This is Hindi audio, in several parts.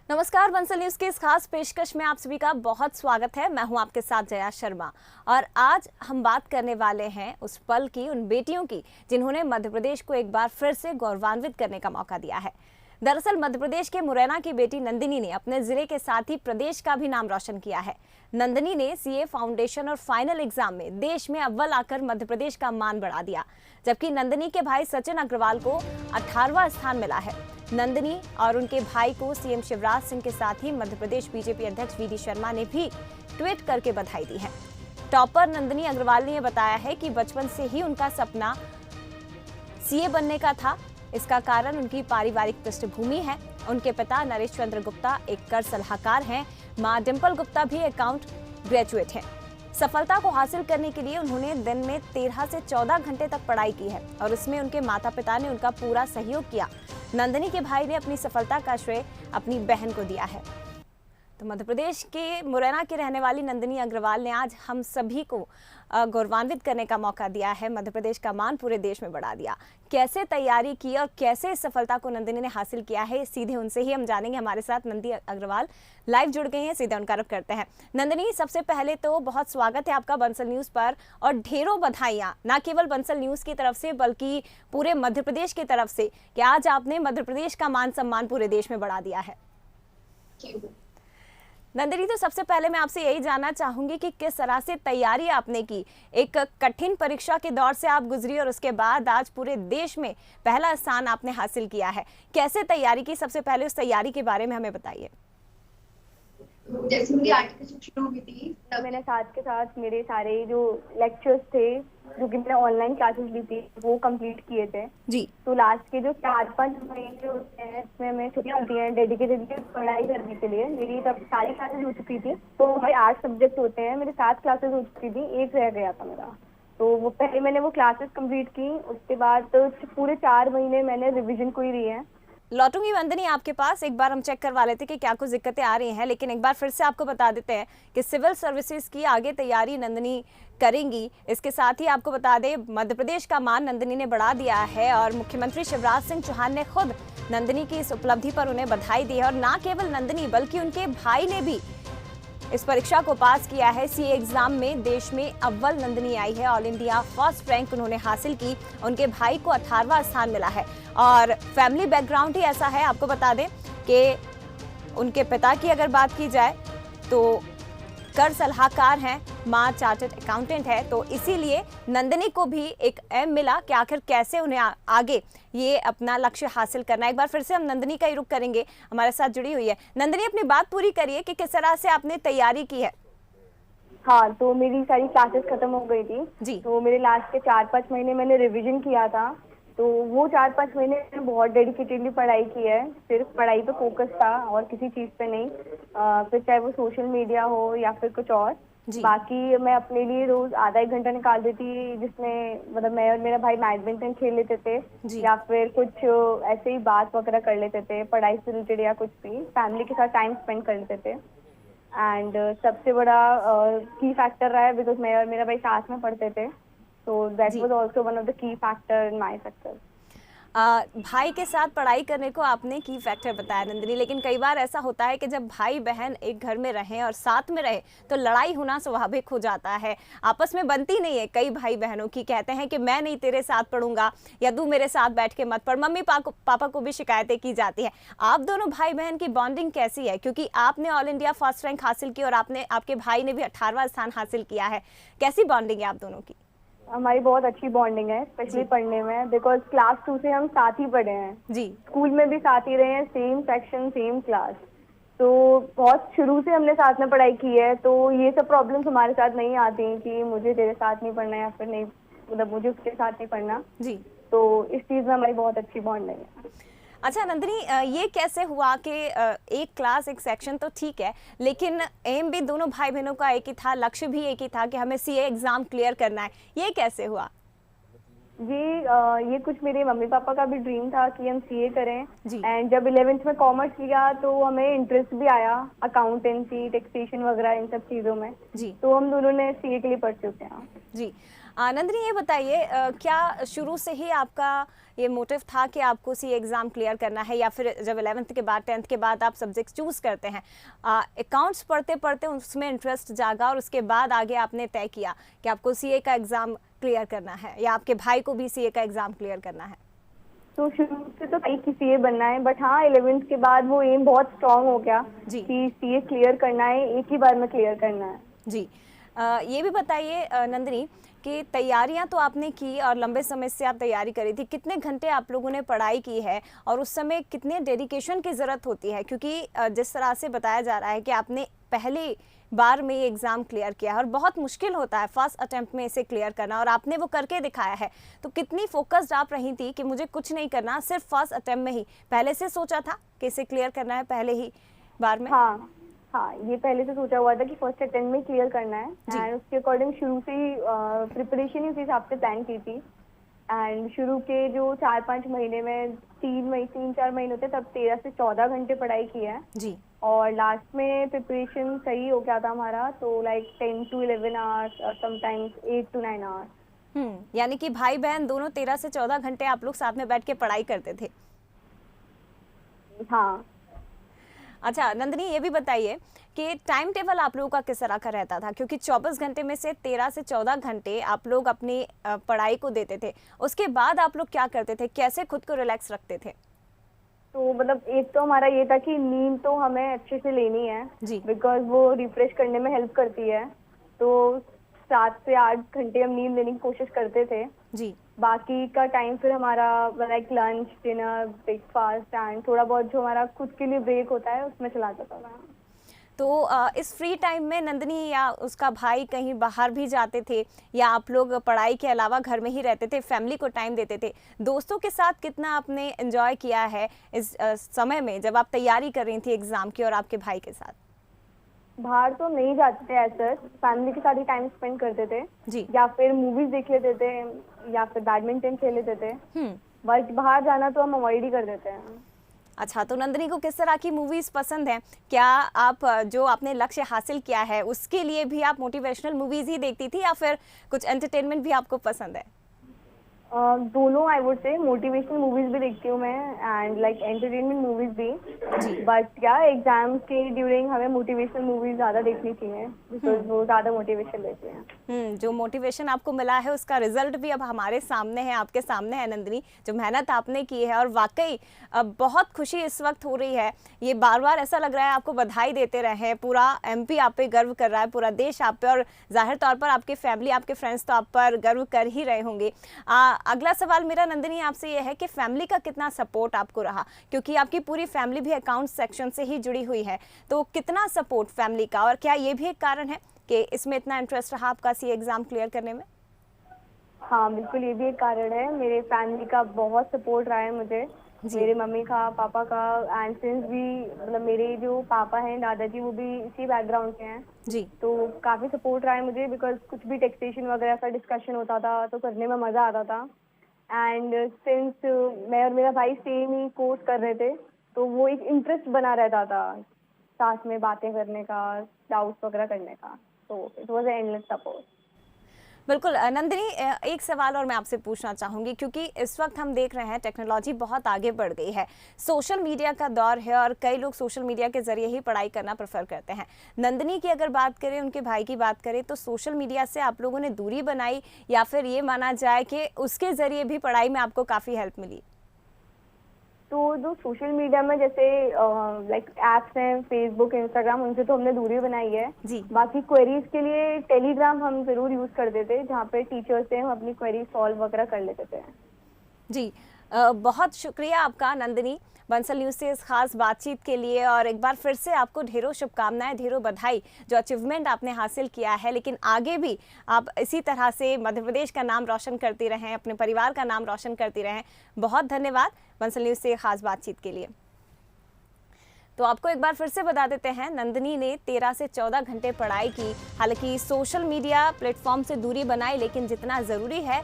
नमस्कार, बंसल न्यूज के इस खास पेशकश में आप सभी का बहुत स्वागत है। मैं हूं आपके साथ जया शर्मा और आज हम बात करने वाले हैं उस पल की, उन बेटियों की जिन्होंने मध्य प्रदेश को एक बार फिर से गौरवान्वित करने का मौका दिया है। दरअसल मध्य प्रदेश के मुरैना की बेटी नंदिनी ने अपने जिले के साथ ही प्रदेश का भी नाम रोशन किया है। नंदिनी ने सीए फाउंडेशन और फाइनल एग्जाम में देश में अव्वल आकर मध्य प्रदेश का मान बढ़ा दिया, जबकि नंदिनी के भाई सचिन अग्रवाल को 18वां स्थान मिला है। नंदिनी और उनके भाई को सीएम शिवराज सिंह के साथ ही मध्य प्रदेश बीजेपी अध्यक्ष वीडी शर्मा ने भी ट्वीट करके बधाई दी है। टॉपर नंदिनी अग्रवाल ने बताया है कि बचपन से ही उनका सपना सीए बनने का था। इसका कारण उनकी पारिवारिक पृष्ठभूमि है। उनके पिता नरेश चंद्र गुप्ता एक कर सलाहकार हैं। मां डिंपल गुप्ता भी अकाउंट ग्रेजुएट हैं। सफलता को हासिल करने के लिए उन्होंने दिन में 13 से 14 घंटे तक पढ़ाई की है और उसमें उनके माता पिता ने उनका पूरा सहयोग किया। नंदिनी के भाई ने अपनी सफलता का श्रेय अपनी बहन को दिया है। तो मध्य प्रदेश के मुरैना की रहने वाली नंदिनी अग्रवाल ने आज हम सभी को गौरवान्वित करने का मौका दिया है। मध्य प्रदेश का मान पूरे देश में बढ़ा दिया। कैसे तैयारी की और कैसे इस सफलता को नंदिनी ने हासिल किया है, सीधे उनसे ही हम जानेंगे। हमारे साथ नंदिनी अग्रवाल लाइव जुड़ गए हैं, सीधे उनका रुख करते हैं। नंदिनी, सबसे पहले तो बहुत स्वागत है आपका बंसल न्यूज पर और ढेरों बधाइयां, ना केवल बंसल न्यूज की तरफ से बल्कि पूरे मध्य प्रदेश की तरफ से कि आज आपने मध्य प्रदेश का मान सम्मान पूरे देश में बढ़ा दिया है। नंदिनी, तो सबसे पहले मैं आपसे यही जानना चाहूंगी कि किस तरह से तैयारी आपने की। एक कठिन परीक्षा के दौर से आप गुजरी और उसके बाद आज पूरे देश में पहला स्थान आपने हासिल किया है। कैसे तैयारी की, सबसे पहले उस तैयारी के बारे में हमें बताइए। जैसे मेरी आर्टिकल शुरू हुई थी तब मैंने साथ के साथ मेरे सारे जो लेक्चर्स थे, जो कि मैंने ऑनलाइन क्लासेस ली थी, वो कंप्लीट किए थे जी। तो लास्ट के जो 4-5 महीने होते हैं इसमें मैं छुट्टियां होती हैं डेडिकेटेडली पढ़ाई करने के लिए। मेरी तब सारी क्लासेस हो चुकी थी, तो हमारे 8 सब्जेक्ट होते हैं, मेरी 7 क्लासेस हो चुकी थी, एक रह गया था मेरा। तो वो पहले मैंने वो क्लासेस कंप्लीट की, उसके बाद तो पूरे 4 महीने मैंने रिविजन को ही दी है। लौटूंगी नंदिनी आपके पास। एक बार हम चेक करवा लेते कि क्या कुछ दिक्कतें आ रही हैं, लेकिन एक बार फिर से आपको बता देते हैं कि सिविल सर्विसेज की आगे तैयारी नंदिनी करेंगी। इसके साथ ही आपको बता दें, मध्य प्रदेश का मान नंदिनी ने बढ़ा दिया है और मुख्यमंत्री शिवराज सिंह चौहान ने खुद नंदिनी की इस उपलब्धि पर उन्हें बधाई दी है। और ना केवल नंदिनी बल्कि उनके भाई ने भी इस परीक्षा को पास किया है। सीए एग्जाम में देश में अव्वल नंदिनी आई है। ऑल इंडिया फर्स्ट रैंक उन्होंने हासिल की। उनके भाई को 18वां स्थान मिला है और फैमिली बैकग्राउंड ही ऐसा है। आपको बता दें कि उनके पिता की अगर बात की जाए तो कर सलाहकार हैं, मां चार्टर्ड अकाउंटेंट है, तो इसीलिए नंदिनी को भी एक एम मिला कि आखिर कैसे उन्हें आगे ये अपना लक्ष्य हासिल करना है। एक बार फिर से हम नंदिनी का ही रुख करेंगे, हमारे साथ जुड़ी हुई है। नंदिनी, अपनी बात पूरी करिए कि किस तरह से आपने तैयारी की है। हाँ, तो मेरी सारी क्लासेस खत्म हो गई थी जी। तो मेरे लास्ट के 4-5 महीने मैंने रिवीजन किया था। तो वो 4-5 महीने मैंने बहुत डेडिकेटेडली पढ़ाई की है, सिर्फ पढ़ाई पे फोकस था और किसी चीज़ पे नहीं। फिर चाहे वो सोशल मीडिया हो या फिर कुछ और। बाकी मैं अपने लिए रोज आधा 1 घंटा निकाल देती, जिसमें मतलब मैं और मेरा भाई बैडमिंटन खेल लेते थे या फिर कुछ ऐसे ही बात वगैरह कर लेते थे, पढ़ाई से रिलेटेड या कुछ भी, फैमिली के साथ टाइम स्पेंड कर लेते थे। एंड सबसे बड़ा की फैक्टर रहा है बिकॉज मैं और मेरा भाई साथ में पढ़ते थे, तो that was also one of the key factor in my success. भाई के साथ पढ़ाई करने को आपने की फैक्टर बताया नंदिनी, लेकिन कई बार ऐसा होता है कि जब भाई बहन एक घर में रहें और साथ में रहे तो लड़ाई होना स्वाभाविक हो जाता है, आपस में बनती नहीं है। कई भाई बहनों की कहते हैं कि मैं नहीं तेरे साथ पढ़ूंगा या तू मेरे साथ बैठ के मत पढ़। मम्मी पापा को भी शिकायतें की जाती है। आप दोनों भाई बहन की बॉन्डिंग कैसी है, क्योंकि आपने ऑल इंडिया फर्स्ट रैंक हासिल की और आपके भाई ने भी 18वां स्थान हासिल किया है। कैसी बॉन्डिंग है आप दोनों की? हमारी बहुत अच्छी बॉन्डिंग है, स्पेशली पढ़ने में, बिकॉज क्लास 2 से हम साथ ही पढ़े हैं जी। स्कूल में भी साथ ही रहे हैं, सेम सेक्शन सेम क्लास, तो बहुत शुरू से हमने साथ में पढ़ाई की है। तो ये सब प्रॉब्लम्स हमारे साथ नहीं आती कि मुझे तेरे साथ नहीं पढ़ना या फिर नहीं, मतलब मुझे उसके साथ नहीं पढ़ना जी। तो इस चीज़ में हमारी बहुत अच्छी बॉन्डिंग है। अच्छा नंदिनी, ये कैसे हुआ कि एक क्लास एक सेक्शन तो ठीक है, लेकिन एम भी दोनों भाई बहनों का एक ही था, लक्ष्य भी एक ही था कि हमें सीए एग्जाम क्लियर करना है, ये कैसे हुआ? ये कुछ मेरे मम्मी पापा का भी ड्रीम था कि हम सीए करें। एंड जब 11th में कॉमर्स लिया तो हमें इंटरेस्ट भी आया अकाउंटेंसी, टैक्सेशन वगैरह इन सब चीज़ों में जी। तो हम दोनों ने सीए के लिए पढ़ चुके हैं जी। नंदिनी ये बताइए क्या शुरू से ही आपका ये मोटिव था कि आपको सी एग्ज़ाम क्लियर करना है, या फिर जब 11th के बाद 10th के बाद आप सब्जेक्ट चूज़ करते हैं, अकाउंट्स पढ़ते पढ़ते उसमें इंटरेस्ट जागा और उसके बाद आगे आपने तय किया कि आपको सीए का एग्ज़ाम क्लियर करना है, या आपके भाई को भी सीए का एग्ज़ाम क्लियर करना है? तो शुरू से तो कहीं की सीए बनना है, बट हाँ 11th के बाद वो एम बहुत स्ट्रांग हो गया जी। कि सीए क्लियर करना है, एक ही बार में क्लियर करना है। जी। ये भी बताइए नंदिनी कि तैयारियां तो आपने की और लंबे समय से आप तैयारी करी थी, कितने घंटे आप लोगों ने पढ़ाई की है और उस समय कितने डेडिकेशन की ज़रूरत होती है? क्योंकि जिस तरह से बताया जा रहा है कि आपने पहली बार में ये एग्ज़ाम क्लियर किया है और बहुत मुश्किल होता है फर्स्ट अटेम्प्ट में इसे क्लियर करना, और आपने वो करके दिखाया है। तो कितनी फोकस्ड आप रही थी कि मुझे कुछ नहीं करना, सिर्फ फर्स्ट अटेम्प्ट में ही? पहले से सोचा था कि इसे क्लियर करना है पहले ही बार में? हाँ हाँ, ये पहले से सोचा हुआ था कि फर्स्ट अटेम्प्ट में क्लियर करना है, जी। एंड उसके अकॉर्डिंग शुरू से ही प्रिपरेशन ही उस हिसाब से प्लान की थी। एंड शुरू के जो 4-5 महीने में 3-4 महीने होते तब 13 से 14 घंटे पढ़ाई की है, जी। और लास्ट में प्रिपरेशन सही हो गया था हमारा, तो लाइक 10 to 11 आवर्स और समटाइम्स 8 to 9 आवर्स। यानी कि भाई बहन दोनों 13 से 14 घंटे आप लोग साथ में बैठ के पढ़ाई करते थे? हाँ। अच्छा नंदिनी ये भी बताइए कि टाइम टेबल आप लोगों का किस तरह का रहता था, क्योंकि 24 घंटे में से 13 से 14 घंटे आप लोग अपनी पढ़ाई को देते थे, उसके बाद आप लोग क्या करते थे, कैसे खुद को रिलैक्स रखते थे? तो मतलब एक तो हमारा ये था कि नींद तो हमें अच्छे से लेनी है जी। बिकॉज वो रिफ्रेश करने में हेल्प करती है, तो 7 से 8 घंटे हम नींद लेने की कोशिश करते थे। जी। बाकी का टाइम फिर हमारा like lunch, dinner, breakfast and थोड़ा बहुत जो हमारा खुद के लिए ब्रेक होता है उसमें चला जाता था। तो इस फ्री टाइम में नंदिनी या उसका भाई कहीं बाहर भी जाते थे, या आप लोग पढ़ाई के अलावा घर में ही रहते थे, फैमिली को टाइम देते थे? दोस्तों के साथ कितना आपने एंजॉय किया है इस समय में जब आप तैयारी कर रही थी एग्जाम की और आपके भाई के साथ? बाहर तो नहीं जाते थे ऐसे, फैमिली के साथ ही टाइम स्पेंड करते थे जी। या फिर मूवीज देख लेते थे या फिर बैडमिंटन खेल लेते थे, बट बाहर जाना तो हम अवॉइड ही कर देते हैं। अच्छा, तो नंदिनी को किस तरह की मूवीज पसंद है? क्या आप जो आपने लक्ष्य हासिल किया है उसके लिए भी आप मोटिवेशनल मूवीज ही देखती थी, या फिर कुछ एंटरटेनमेंट भी आपको पसंद है? दोनों I would say, motivational movies भी देखती हूँ मैं एंड लाइक एंटरटेनमेंट मूवीज भी, बट क्या एग्जाम के ड्यूरिंग हमें मोटिवेशनल मूवीज ज्यादा देखनी चाहिए बिकॉज वो ज्यादा मोटिवेशन देती हैं। जो मोटिवेशन आपको मिला है उसका रिजल्ट भी अब हमारे सामने है, आपके सामने है नंदिनी, जो मेहनत आपने की है, और वाकई बहुत खुशी इस वक्त हो रही है। ये बार बार ऐसा लग रहा है आपको बधाई देते रहे, पूरा एमपी आप पे गर्व कर रहा है, पूरा देश आप पे, और जाहिर तौर पर आपके फैमिली, आपके फ्रेंड्स तो आप पर गर्व कर ही रहे होंगे। अगला सवाल मेरा नंदिनी आपसे ये है कि फैमिली का कितना सपोर्ट आपको रहा, क्योंकि आपकी पूरी फैमिली भी अकाउंट सेक्शन से ही जुड़ी हुई है, तो कितना सपोर्ट फैमिली का, और क्या ये भी एक कारण है कि इसमें इतना इंटरेस्ट रहा आपका सी एग्जाम क्लियर करने में? हाँ बिल्कुल, ये भी एक कारण है, मेरे फैमिली का बहुत सपोर्ट रहा है मुझे, मेरे मम्मी का, पापा का, एंड सिंस भी मतलब मेरे जो पापा हैं, दादाजी, वो भी इसी बैकग्राउंड के हैं जी। तो काफ़ी सपोर्ट रहा है मुझे बिकॉज कुछ भी टैक्सेशन वगैरह का डिस्कशन होता था तो करने में मज़ा आता था, एंड सिंस मैं और मेरा भाई सेम ही कोर्स कर रहे थे तो वो एक इंटरेस्ट बना रहता था साथ में बातें करने का, डाउट्स वगैरह करने का, तो इट वाज एंडलेस सपोर्ट। बिल्कुल नंदिनी, एक सवाल और मैं आपसे पूछना चाहूँगी, क्योंकि इस वक्त हम देख रहे हैं टेक्नोलॉजी बहुत आगे बढ़ गई है, सोशल मीडिया का दौर है और कई लोग सोशल मीडिया के ज़रिए ही पढ़ाई करना प्रेफर करते हैं। नंदिनी की अगर बात करें, उनके भाई की बात करें, तो सोशल मीडिया से आप लोगों ने दूरी बनाई, या फिर ये माना जाए कि उसके ज़रिए भी पढ़ाई में आपको काफ़ी हेल्प मिली? तो जो सोशल मीडिया में जैसे लाइक एप्स हैं, फेसबुक, इंस्टाग्राम, उनसे तो हमने दूरी बनाई है जी। बाकी क्वेरीज के लिए टेलीग्राम हम जरूर यूज करते थे, जहाँ पे टीचर्स से हम अपनी क्वेरी सॉल्व वगैरह कर लेते थे। जी। बहुत शुक्रिया आपका नंदिनी, बंसल न्यूज़ से इस खास बातचीत के लिए, और एक बार फिर से आपको ढेरों शुभकामनाएं, ढेरों बधाई, जो अचीवमेंट आपने हासिल किया है, लेकिन आगे भी आप इसी तरह से मध्य प्रदेश का नाम रोशन करती रहें, अपने परिवार का नाम रोशन करती रहें। बहुत धन्यवाद बंसल न्यूज़ से खास बातचीत के लिए। तो आपको एक बार फिर से बता देते हैं, नंदिनी ने 13 से 14 घंटे पढ़ाई की, हालांकि सोशल मीडिया प्लेटफॉर्म से दूरी बनाई, लेकिन जितना ज़रूरी है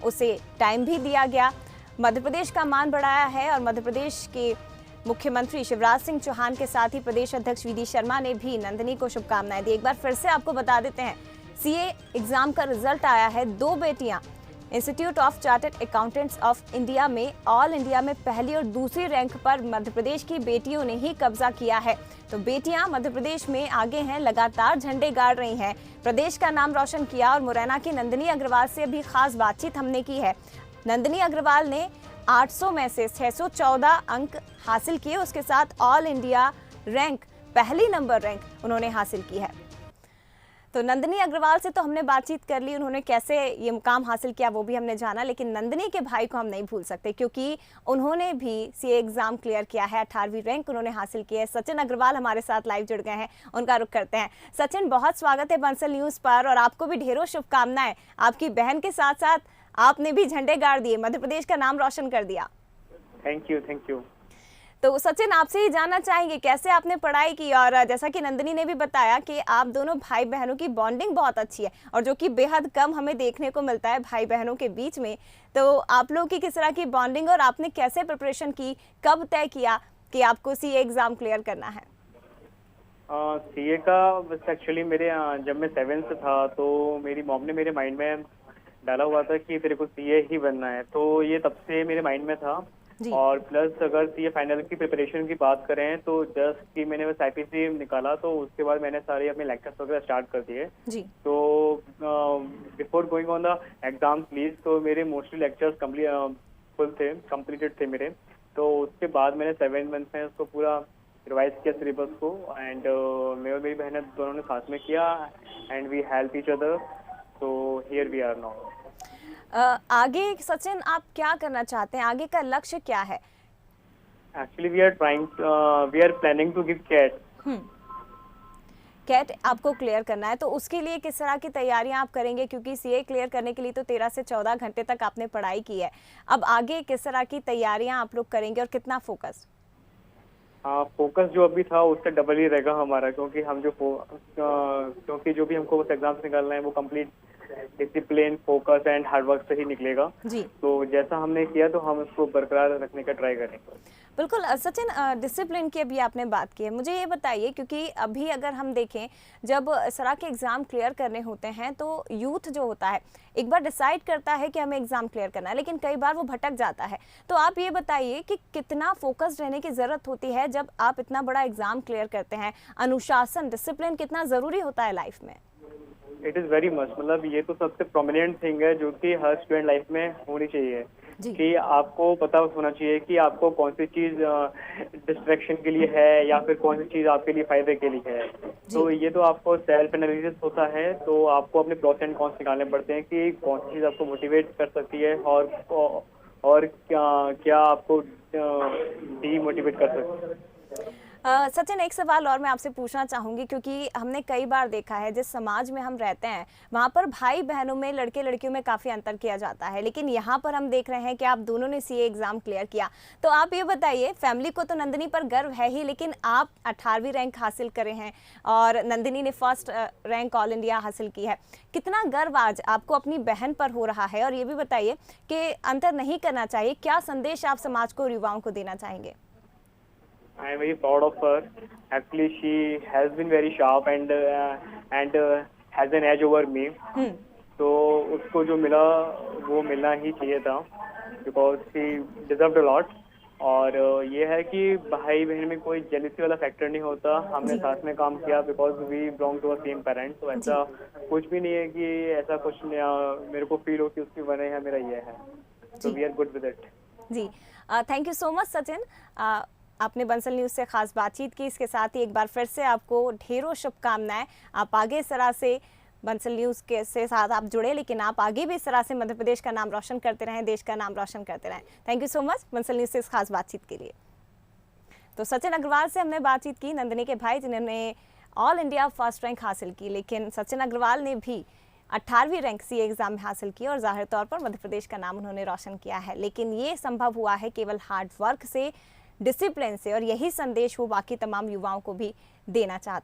उसे टाइम भी दिया गया। मध्य प्रदेश का मान बढ़ाया है, और मध्य प्रदेश के मुख्यमंत्री शिवराज सिंह चौहान के साथ ही प्रदेश अध्यक्ष वी डी शर्मा ने भी नंदिनी को शुभकामनाएं दी। एक बार फिर से आपको बता देते हैं, सीए एग्जाम का रिजल्ट आया है। 2 बेटियां institute of chartered accountants of India में ऑल इंडिया में पहली और दूसरी रैंक पर मध्य प्रदेश की बेटियों ने ही कब्जा किया है। तो बेटियां मध्य प्रदेश में आगे हैं, लगातार झंडे गाड़ रही हैं, प्रदेश का नाम रोशन किया। और मुरैना की नंदिनी अग्रवाल से भी खास बातचीत हमने की है। नंदिनी अग्रवाल ने 800 में से 614 अंक हासिल किए, उसके साथ ऑल इंडिया रैंक पहली नंबर रैंक उन्होंने हासिल की है। तो नंदिनी अग्रवाल से तो हमने बातचीत कर ली, उन्होंने कैसे ये मुकाम हासिल किया वो भी हमने जाना, लेकिन नंदिनी के भाई को हम नहीं भूल सकते क्योंकि उन्होंने भी सीए एग्जाम क्लियर किया है, 18वीं रैंक उन्होंने हासिल की है। सचिन अग्रवाल हमारे साथ लाइव जुड़ गए हैं, उनका रुख करते हैं। सचिन, बहुत स्वागत है बंसल न्यूज़ पर और आपको भी ढेरों शुभकामनाएं। आपकी बहन के साथ साथ आपने भी झंडे गाड़ दिए, मध्य प्रदेश का नाम रोशन कर दिया। Thank you. तो सचिन, आपसे ही जानना चाहेंगे कैसे आपने पढ़ाई की, और जैसा कि नंदिनी ने भी बताया कि आप दोनों भाई बहनों की बॉन्डिंग बहुत अच्छी है और जो कि बेहद कम हमें देखने को मिलता है भाई बहनों के बीच में। तो आप लोगों की किस तरह की बॉन्डिंग और आपने कैसे प्रिपरेशन की, कब तय किया कि आपको सीए एग्जाम क्लियर करना है? सीए का बस एक्चुअली मेरे जब मैं 7th था तो मेरी मॉम ने मेरे माइंड में डाला हुआ था कि तेरे को सीए ही बनना है, तो ये तब से मेरे माइंड में था। और प्लस अगर सीए फाइनल की प्रिपरेशन की बात करें तो जस्ट कि मैंने बस आईपीसी निकाला तो उसके बाद मैंने सारे अपने लेक्चर्स वगैरह स्टार्ट कर दिए। तो before going on the exam please तो मेरे मोस्टली लेक्चर्स कंप्लीटेड थे मेरे। तो उसके बाद मैंने 7 मंथ में उसको पूरा रिवाइज किया सिलेबस को, एंड मैं और मेरी बहनें दोनों ने साथ में किया and we help each other, तो हियर वी आर नाउ। आगे सचिन आप क्या करना चाहते हैं, आगे का लक्ष्य क्या है? Actually we are planning to give CAT. CAT आपको क्लियर करना है, तो उसके लिए किस तरह की तैयारियां आप करेंगे? क्योंकि सीए क्लियर करने के लिए तो 13 से 14 घंटे तक आपने पढ़ाई की है। अब आगे किस तरह की तैयारियां आप लोग करेंगे और कितना फोकस? फोकस जो अभी था उससे डबल ही रहेगा हमारा, क्योंकि हम क्योंकि जो भी हमको बस एग्जाम्स निकालना है वो complete discipline, focus and hard work से ही निकलेगा जी। तो जैसा हमने किया तो हम उसको बरकरार रखने का ट्राई करेंगे। बिल्कुल सचिन, डिसिप्लिन की अभी आपने बात की है, मुझे ये बताइए क्योंकि अभी अगर हम देखें जब इस तरह के एग्जाम क्लियर करने होते हैं तो यूथ जो होता है एक बार डिसाइड करता है कि हमें एग्जाम क्लियर करना है, लेकिन कई बार वो भटक जाता है। तो आप ये बताइए कि कितना फोकस्ड रहने की जरूरत होती है जब आप इतना बड़ा एग्जाम क्लियर करते हैं? अनुशासन, डिसिप्लिन कितना जरूरी होता है लाइफ में? इट इज़ वेरी मच, मतलब ये तो सबसे प्रोमिनेंट थिंग है जो कि हर स्टूडेंट लाइफ में होनी चाहिए कि आपको पता होना चाहिए कि आपको कौन सी चीज डिस्ट्रैक्शन के लिए है या फिर कौन सी चीज आपके लिए फायदे के लिए है। तो ये तो आपको सेल्फ एनालिसिस होता है, तो आपको अपने प्रोस एंड कॉन्स निकालने पड़ते हैं कि कौन सी चीज आपको मोटिवेट कर सकती है और क्या आपको डीमोटिवेट कर सकती है। सचिन, एक सवाल और मैं आपसे पूछना चाहूंगी क्योंकि हमने कई बार देखा है जिस समाज में हम रहते हैं वहाँ पर भाई बहनों में, लड़के लड़कियों में काफ़ी अंतर किया जाता है, लेकिन यहाँ पर हम देख रहे हैं कि आप दोनों ने सीए एग्जाम क्लियर किया। तो आप ये बताइए, फैमिली को तो नंदिनी पर गर्व है ही, लेकिन आप 18वीं रैंक हासिल करे हैं और नंदिनी ने फर्स्ट रैंक ऑल इंडिया हासिल की है। कितना गर्व आज आपको अपनी बहन पर हो रहा है? और ये भी बताइए कि अंतर नहीं करना चाहिए, क्या संदेश आप समाज को और युवाओं को देना चाहेंगे? I am very proud of her. Actually, she has been very sharp and has an edge over me. तो उसको जो मिला वो मिलना ही चाहिए था, because she deserved a lot. और ये है कि भाई बहन में कोई जेलसी वाला फैक्टर नहीं होता। हमने साथ में काम किया because we belong to a same parent. तो ऐसा कुछ भी नहीं है कि ऐसा कुछ मेरे को फील हो कि उसकी वजह है मेरा ये है। So we are good with it. जी, thank you so much Sachin. आपने बंसल न्यूज़ से खास बातचीत की, इसके साथ ही एक बार फिर से आपको ढेरों शुभकामनाएं। आप आगे इस तरह से बंसल न्यूज़ के साथ आप जुड़े, लेकिन आप आगे भी इस तरह से मध्य प्रदेश का नाम रोशन करते रहें, देश का नाम रोशन करते रहें। Thank you so much Bansal news से इस खास बातचीत के लिए। तो सचिन अग्रवाल से हमने बातचीत की, नंदिनी के भाई जिन्होंने ऑल इंडिया फर्स्ट रैंक हासिल की, लेकिन सचिन अग्रवाल ने भी 18वीं रैंक सीए एग्जाम में हासिल की और जाहिर तौर पर मध्य प्रदेश का नाम उन्होंने रोशन किया है। लेकिन ये संभव हुआ है केवल हार्ड वर्क से, डिसिप्लिन से, और यही संदेश वो बाकी तमाम युवाओं को भी देना चाहते हैं।